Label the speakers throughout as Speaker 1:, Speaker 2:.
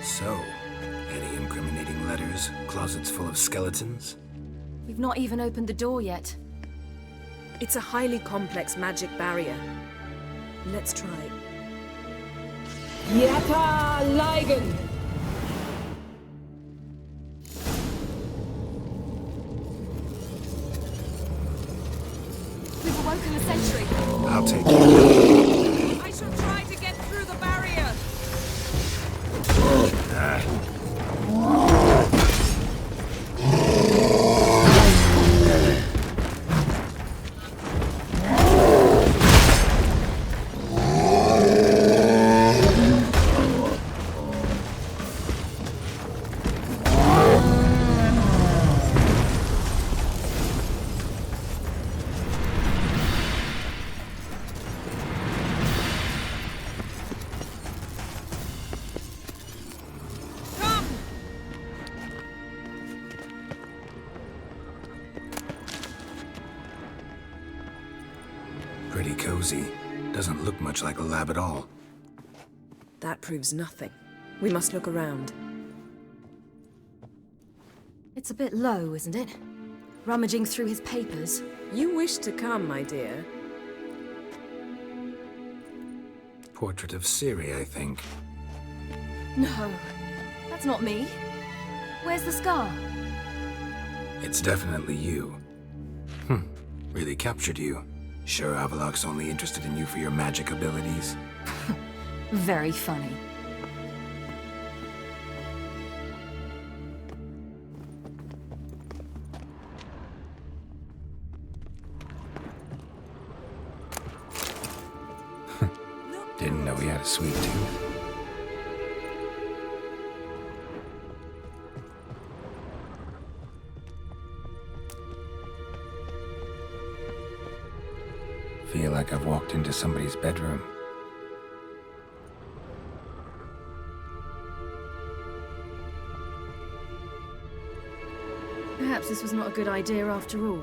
Speaker 1: So, any incriminating letters, closets full of skeletons?
Speaker 2: We've not even opened the door yet.
Speaker 3: It's a highly complex magic barrier. Let's try.
Speaker 4: Yata Ligen!
Speaker 2: We've awoken a sentry.
Speaker 1: I'll take it.
Speaker 3: I shall try to get through the barrier.
Speaker 1: Pretty cozy. Doesn't look much like a lab at all.
Speaker 3: That proves nothing. We must look around.
Speaker 2: It's a bit low, isn't it? Rummaging through his papers.
Speaker 3: You wish to come, my dear.
Speaker 1: Portrait of Ciri, I think.
Speaker 2: No, that's not me. Where's the scar?
Speaker 1: It's definitely you. Really captured you. Sure Avallac'h's only interested in you for your magic abilities?
Speaker 2: Very funny.
Speaker 1: Didn't know he had a sweet tooth. Feel like I've walked into somebody's bedroom.
Speaker 2: Perhaps this was not a good idea after all.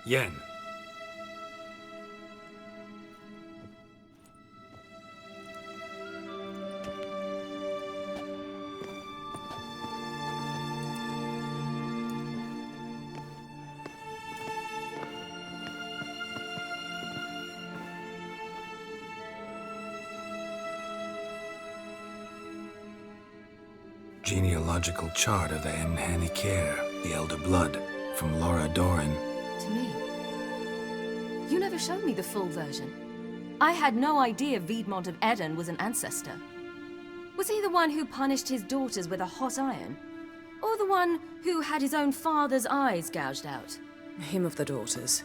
Speaker 1: Yen. Genealogical chart of the Emhanikir, the Elder Blood, from Laura Doran.
Speaker 2: To me. You never showed me the full version. I had no idea Viedmont of Eden was an ancestor. Was he the one who punished his daughters with a hot iron? Or the one who had his own father's eyes gouged out?
Speaker 3: Him of the daughters.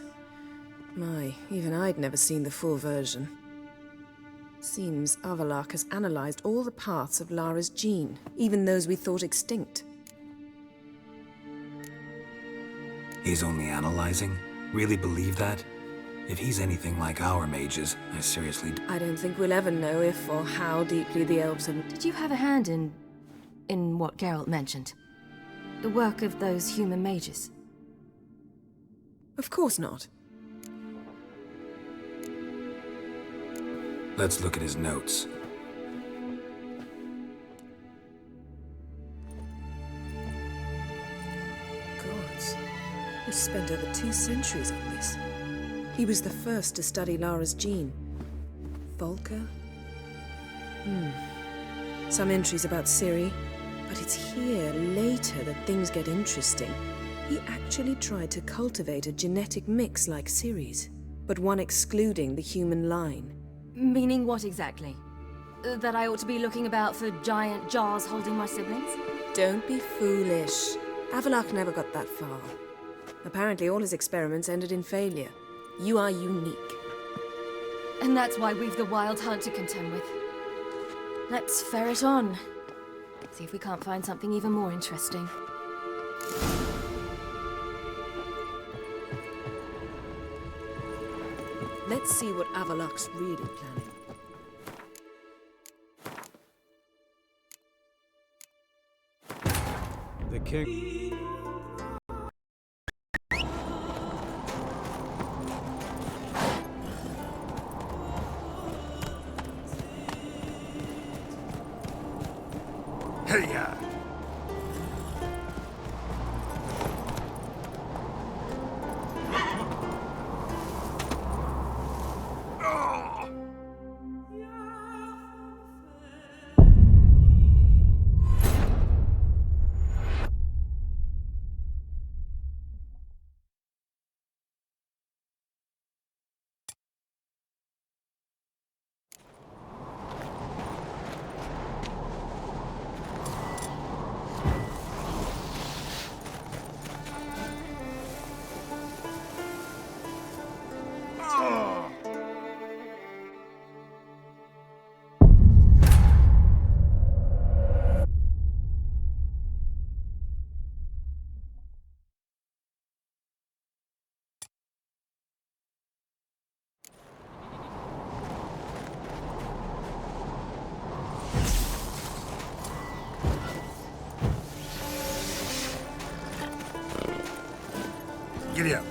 Speaker 3: My, even I'd never seen the full version. Seems Avallac'h has analyzed all the parts of Lara's gene, even those we thought extinct.
Speaker 1: He's only analyzing? Really believe that? If he's anything like our mages, I seriously...
Speaker 3: I don't think we'll ever know if or how deeply the elves have...
Speaker 2: Did you have a hand in what Geralt mentioned? The work of those human mages?
Speaker 3: Of course not.
Speaker 1: Let's look at his notes.
Speaker 3: Gods. He spent over 2 centuries on this. He was the first to study Lara's gene. Volker? Some entries about Ciri, but it's here, later, that things get interesting. He actually tried to cultivate a genetic mix like Ciri's, but one excluding the human line.
Speaker 2: Meaning what exactly? That I ought to be looking about for giant jars holding my siblings?
Speaker 3: Don't be foolish. Avallac'h never got that far. Apparently all his experiments ended in failure. You are unique.
Speaker 2: And that's why we've the Wild Hunt to contend with. Let's ferret on. See if we can't find something even more interesting.
Speaker 3: Let's see what Avallac'h's really planning.
Speaker 4: The king...
Speaker 1: Hey-ya! Giddy up.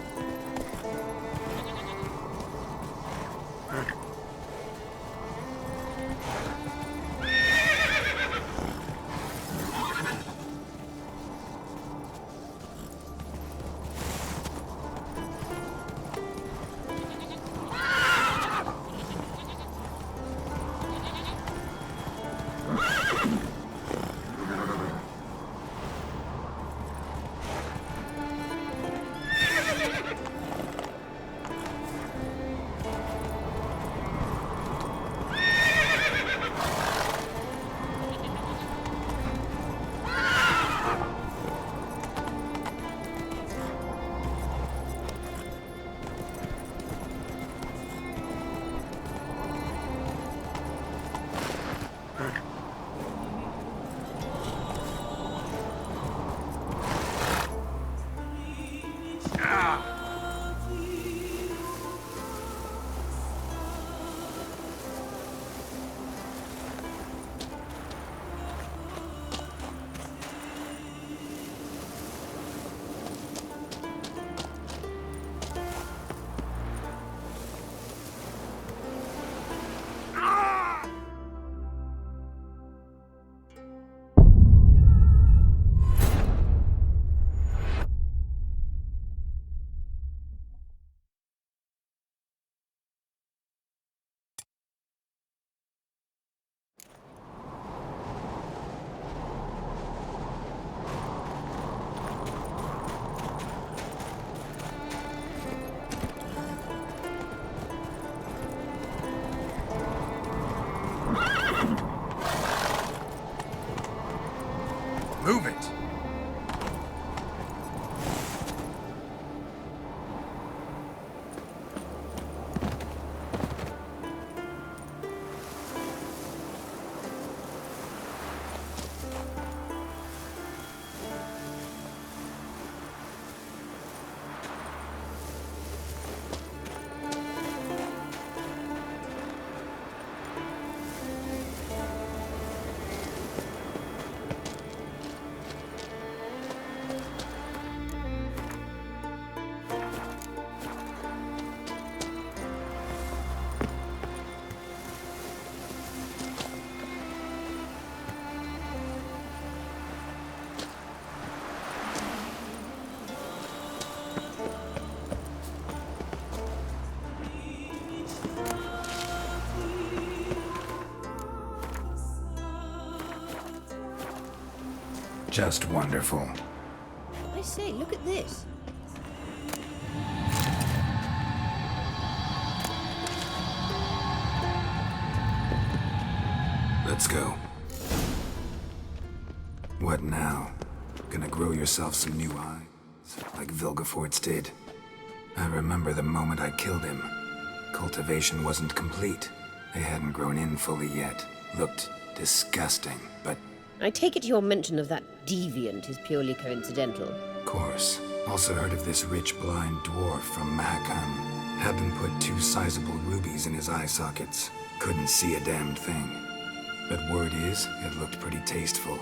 Speaker 1: Move it! Just wonderful.
Speaker 5: I say, look at this.
Speaker 1: Let's go. What now? Gonna grow yourself some new eyes, like Vilgefortz did? I remember the moment I killed him. Cultivation wasn't complete. They hadn't grown in fully yet. Looked disgusting, but...
Speaker 5: I take it your mention of that deviant is purely coincidental.
Speaker 1: Of course. Also heard of this rich blind dwarf from Mahakam. Had them put 2 sizable rubies in his eye sockets. Couldn't see a damned thing. But word is, it looked pretty tasteful.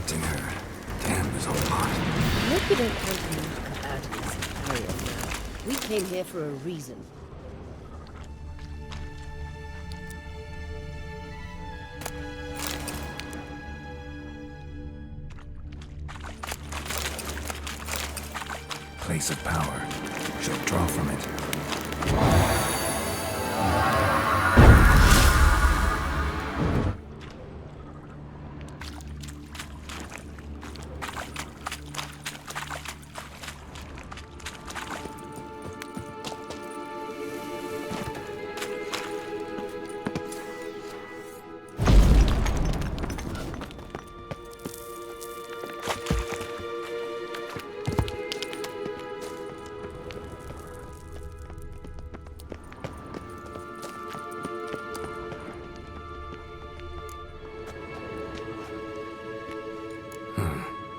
Speaker 1: protecting her. Damn, there's a lot.
Speaker 5: I hope you don't want to knock about this area now. We came here for a reason.
Speaker 1: Place of power. She'll draw from it.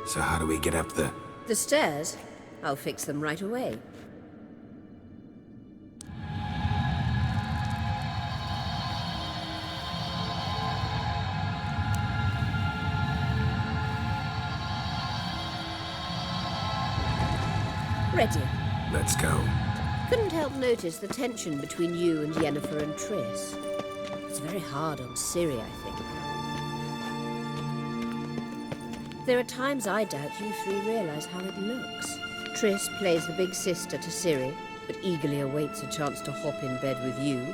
Speaker 1: So how do we get up the...
Speaker 5: The stairs? I'll fix them right away. Ready.
Speaker 1: Let's go.
Speaker 5: Couldn't help notice the tension between you and Yennefer and Triss. It's very hard on Ciri, I think. There are times I doubt you three realize how it looks. Triss plays the big sister to Ciri, but eagerly awaits a chance to hop in bed with you.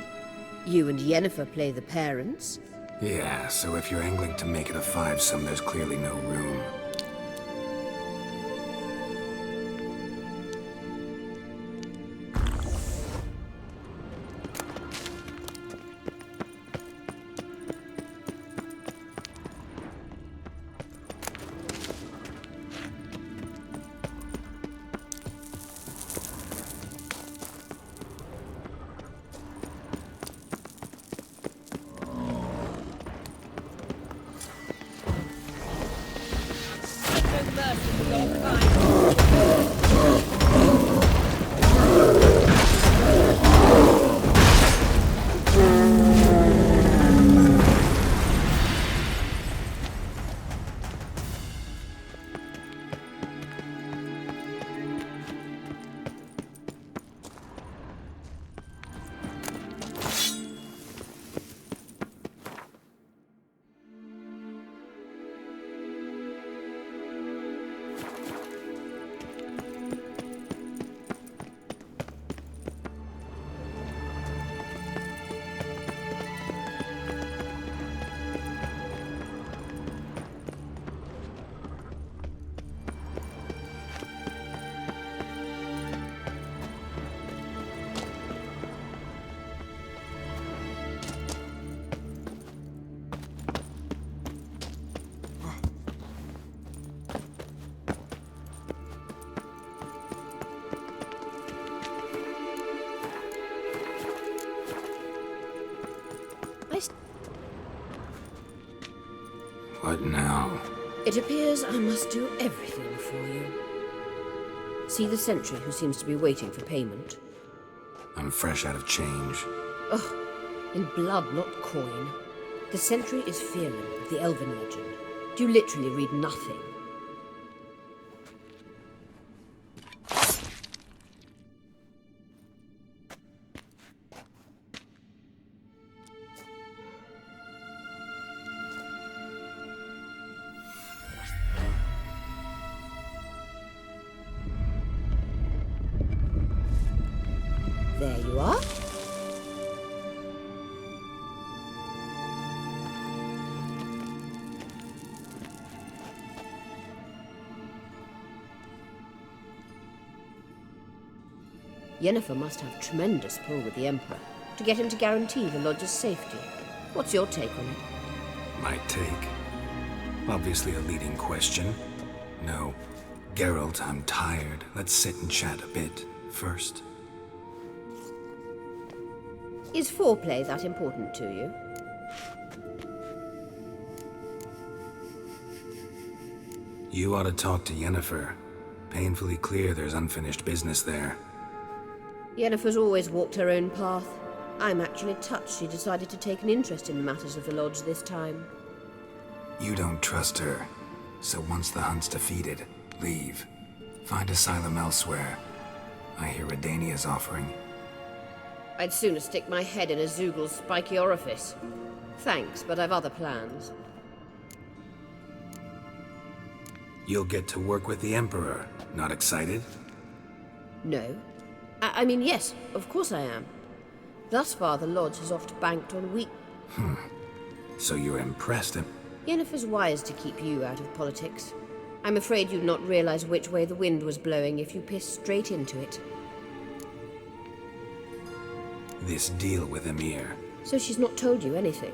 Speaker 5: You and Yennefer play the parents.
Speaker 1: Yeah, so if you're angling to make it a five-some, there's clearly no room. What now?
Speaker 5: It appears I must do everything for you. See the sentry who seems to be waiting for payment?
Speaker 1: I'm fresh out of change.
Speaker 5: Ugh, in blood, not coin. The sentry is Fearlan of the Elven legend. Do you literally read nothing? There you are. Yennefer must have tremendous pull with the Emperor to get him to guarantee the Lodge's safety. What's your take on it?
Speaker 1: My take? Obviously a leading question. No. Geralt, I'm tired. Let's sit and chat a bit first.
Speaker 5: Is foreplay that important to you?
Speaker 1: You ought to talk to Yennefer. Painfully clear there's unfinished business there.
Speaker 5: Yennefer's always walked her own path. I'm actually touched she decided to take an interest in the matters of the Lodge this time.
Speaker 1: You don't trust her. So once the hunt's defeated, leave. Find asylum elsewhere. I hear Redania's offering.
Speaker 5: I'd sooner stick my head in a Zoogl's spiky orifice. Thanks, but I've other plans.
Speaker 1: You'll get to work with the Emperor. Not excited?
Speaker 5: No. I mean, yes, of course I am. Thus far, the Lodge has oft banked on weak...
Speaker 1: So you're impressed?
Speaker 5: Yennefer's wise to keep you out of politics. I'm afraid you'd not realize which way the wind was blowing if you pissed straight into it.
Speaker 1: This deal with Emir.
Speaker 5: So she's not told you anything?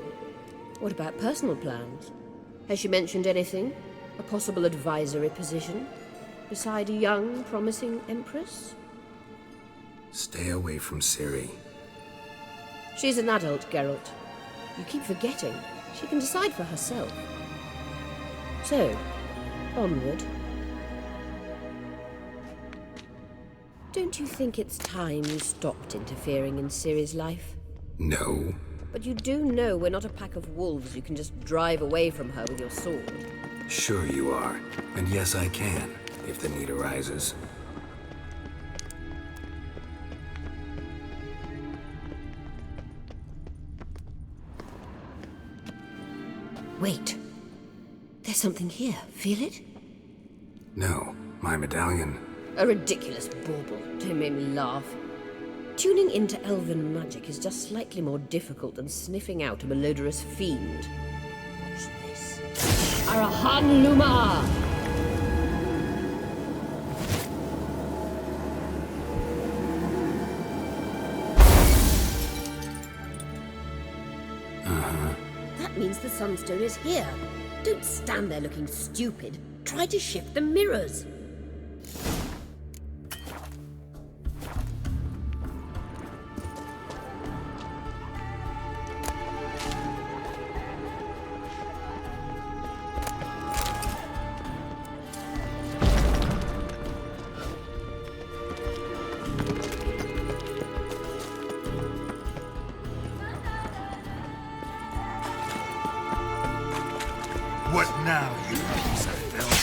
Speaker 5: What about personal plans? Has she mentioned anything? A possible advisory position? Beside a young, promising Empress?
Speaker 1: Stay away from Ciri.
Speaker 5: She's an adult, Geralt. You keep forgetting. She can decide for herself. So, onward. Don't you think it's time you stopped interfering in Ciri's life?
Speaker 1: No.
Speaker 5: But you do know we're not a pack of wolves you can just drive away from her with your sword.
Speaker 1: Sure you are. And yes, I can, if the need arises.
Speaker 5: Wait. There's something here. Feel it?
Speaker 1: No, my medallion.
Speaker 5: A ridiculous bauble. Don't make me laugh. Tuning into elven magic is just slightly more difficult than sniffing out a malodorous fiend. Watch this. Arahan Luma! That means the Sunstone is here. Don't stand there looking stupid. Try to shift the mirrors.
Speaker 1: What now, you piece of filth?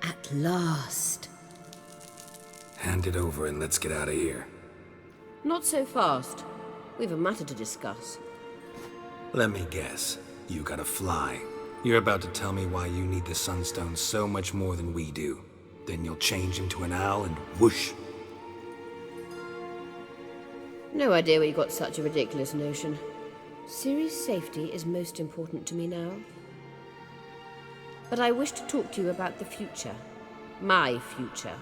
Speaker 5: At last.
Speaker 1: Hand it over and let's get out of here.
Speaker 5: Not so fast. We've a matter to discuss.
Speaker 1: Let me guess. You gotta fly. You're about to tell me why you need the Sunstone so much more than we do. Then you'll change into an owl and whoosh.
Speaker 5: No idea where you got such a ridiculous notion. Ciri's safety is most important to me now. But I wish to talk to you about the future. My future.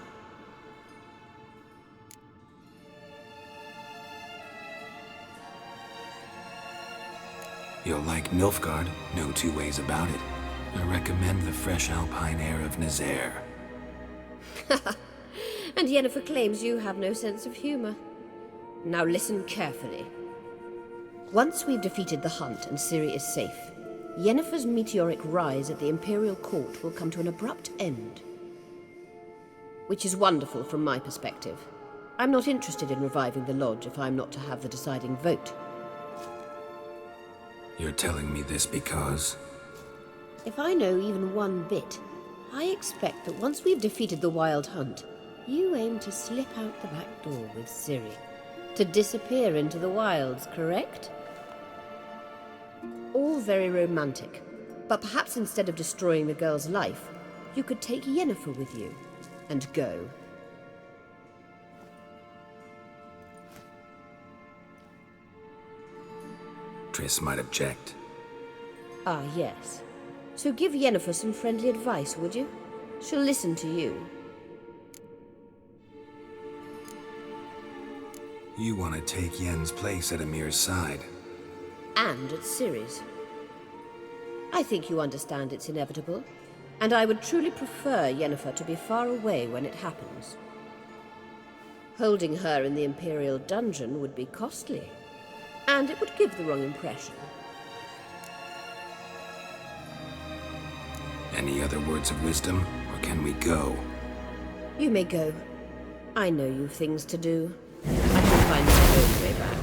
Speaker 1: You'll like Nilfgaard, no two ways about it. I recommend the fresh alpine air of Nazaire.
Speaker 5: And Yennefer claims you have no sense of humor. Now listen carefully. Once we've defeated the Hunt and Ciri is safe, Yennefer's meteoric rise at the Imperial Court will come to an abrupt end. Which is wonderful from my perspective. I'm not interested in reviving the Lodge if I'm not to have the deciding vote.
Speaker 1: You're telling me this because...
Speaker 5: If I know even one bit, I expect that once we've defeated the Wild Hunt, you aim to slip out the back door with Ciri. To disappear into the wilds, correct? All very romantic, but perhaps instead of destroying the girl's life, you could take Yennefer with you, and go.
Speaker 1: Triss might object.
Speaker 5: Ah, yes. So give Yennefer some friendly advice, would you? She'll listen to you.
Speaker 1: You want to take Yen's place at Amir's side.
Speaker 5: And at Ciri's. I think you understand it's inevitable, and I would truly prefer Yennefer to be far away when it happens. Holding her in the Imperial dungeon would be costly, and it would give the wrong impression.
Speaker 1: Any other words of wisdom, or can we go?
Speaker 5: You may go. I know you've things to do. I can find my own way back.